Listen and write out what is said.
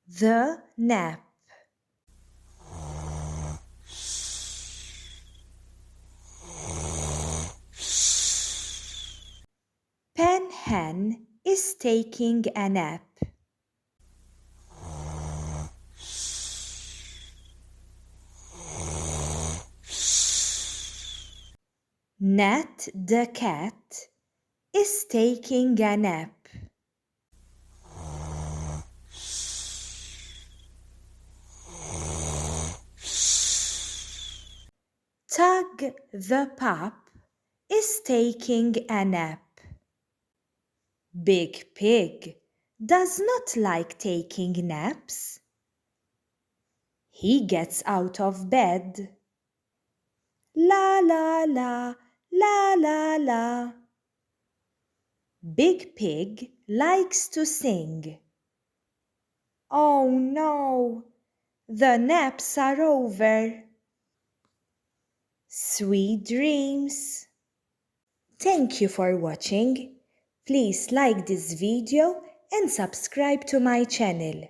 The nap. Pen Hen is taking a nap. Nat the cat is taking a nap. Tug the pup is taking a nap. Big Pig does not like taking naps. He gets out of bed. La la la, la la la. Big Pig likes to sing. Oh no, the naps are over. Sweet dreams. Thank you for watching. Please like this video and subscribe to my channel.